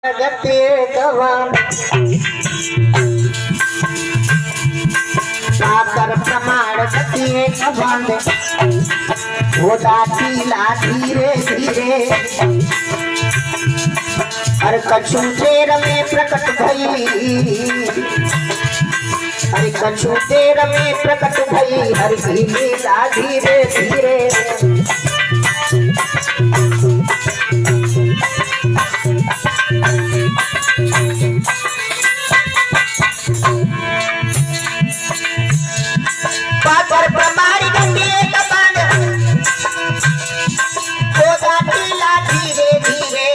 साकर प्रमाण गति कबंध वो दातीला धीरे धीरे हर कछु देर में प्रकट भई, हर कछु देर में प्रकट भई, हर की लीला धीरे धीरे साकर प्रमाण गति कबंध वो दातीला धीरे धीरे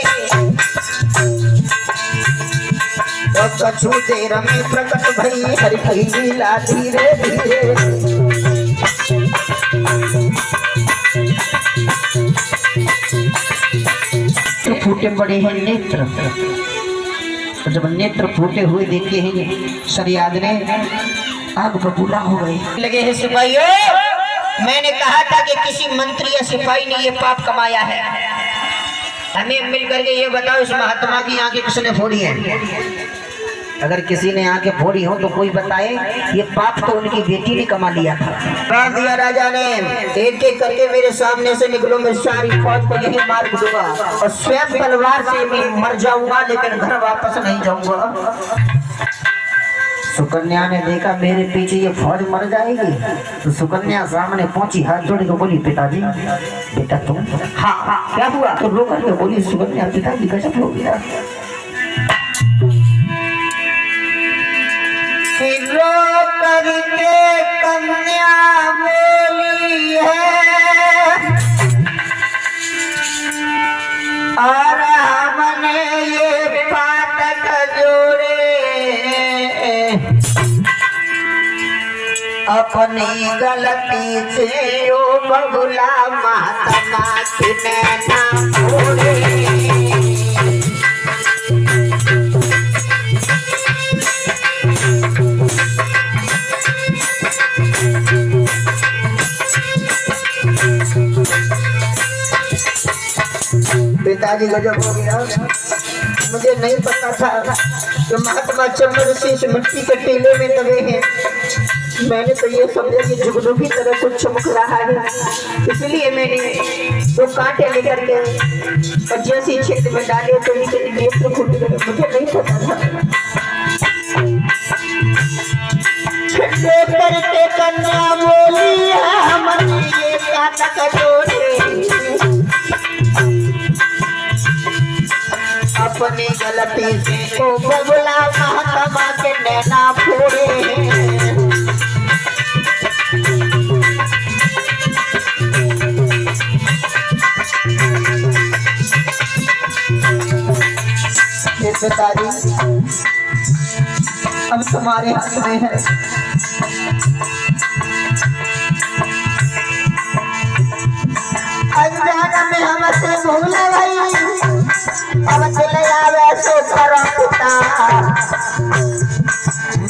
कछु देर में प्रकट भई, हरि की लीला धीरे धीरे फूटे पड़े हैं नेत्र। जब नेत्र फूटे हुए देखे हैं शरियाद ने आग बबूला हो गए। लगे हैं सिपाहियों, मैंने कहा था कि किसी मंत्री या सिपाही ने ये पाप कमाया है। हमें मिल करके ये बताओ इस महात्मा की आंखें किसने फोड़ी है? अगर किसी ने आंखें फोड़ी हो तो कोई बताए। ये पाप तो उनकी बेटी ने कमा लिया था। कहा दिया राजा ने, एक एक करके मेरे सामने से निकलो, मैं सारी फौज को यही मार दूंगा और स्वयं तलवार से मैं मर जाऊंगा, लेकिन घर वापस नहीं जाऊंगा। सुकन्या ने देखा मेरे पीछे ये फौज मर जाएगी, तो सुकन्या सामने पहुंची, हाथ जोड़ के बोली, पिताजी बेटा तुम? हाँ क्या हुआ? तो रो करके बोली सुकन्या, पिताजी गजब हो गया। रो करके कन्या बोली है, और हमने ये पातक जोड़े अपनी गलती से ओ बबुला महात्मा की नैना फोड़े। पिताजी गजब हो गया। मुझे नहीं पता था कि महात्मा चंद्र शीश मिट्टी के टीले में दबे हैं। मैंने तो ये समझा कि जुगनू की तरह कुछ चमक रहा है, इसलिए मैंने वो कांटे लेकर के और जैसे क्षेत्र में डाले तो नीचे नेत्र फूट गए। मुझे नहीं पता था। करके कन्या बोली है, हमने ये काटक जोड़े अपनी गलती से ओ बबुला महात्मा के नैना फोड़े। पिताजी अब तुम्हारे हाथ में है। अनजाना में हमसे भूल गई, अब चले आवे सो करो पिता,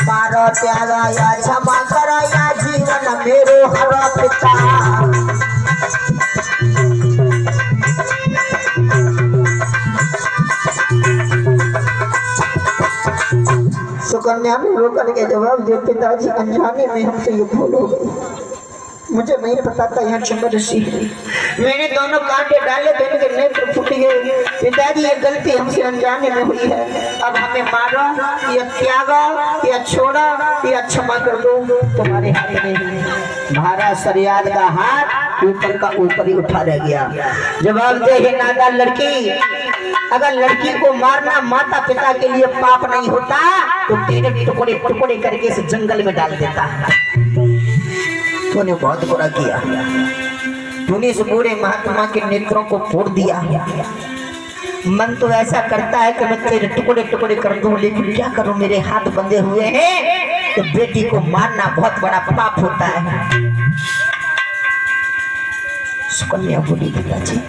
मारो त्याग या क्षमा करो या जीवन मेरो हरो पिता। सुकन्या ने रो करके जवाब दिया, पिताजी अनजाने में हमसे ये भूल हो गई, मुझे नहीं पता था यहाँ चंद्र ऋषि है। मैंने दोनों कांटे डाले, दोनों के नेत्र फूट गए। पिताजी ये गलती हमसे अनजाने में हुई है, अब हमें मारो या त्यागो या छोड़ो या क्षमा कर दो, तुम्हारे हाथ में है। महाराज शरियाद का हाथ ऊपर का ऊपर ही उठा रह गया। जवाब दे, हे नादान लड़की, अगर लड़की को मारना माता पिता के लिए पाप नहीं होता तो तेरे टुकड़े टुकड़े करके इस जंगल में डाल देता। तूने बहुत बुरा किया, तूने इस बूढ़े महात्मा के नेत्रों को फोड़ दिया। मन तो ऐसा करता है कि मैं तेरे टुकड़े टुकड़े कर दूं, लेकिन क्या करूं, मेरे हाथ बंधे हुए हैं। तो बेटी को मारना बहुत बड़ा पाप होता है। सुकन्या बोली, पिताजी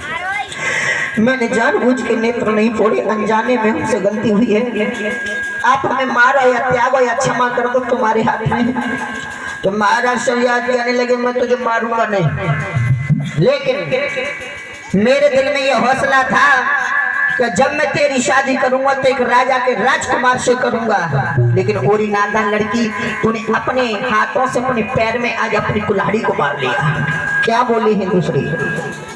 मैंने जानबूझ के नेत्र नहीं फोड़े, अनजाने में हमसे गलती हुई है। आप हमें मारो या त्यागो या क्षमा कर दो, तुम्हारे हाथ में। तो महाराज शरियाद कहने लगे, मैं तुझे मारूंगा नहीं, लेकिन मेरे दिल में यह हौसला था कि जब मैं तेरी शादी करूंगा तो एक राजा के राजकुमार से करूंगा, लेकिन ओरी नादान लड़की तूने अपने हाथों से अपने पैर में आज अपनी कुल्हाड़ी को मार लिया। क्या बोली है दूसरी?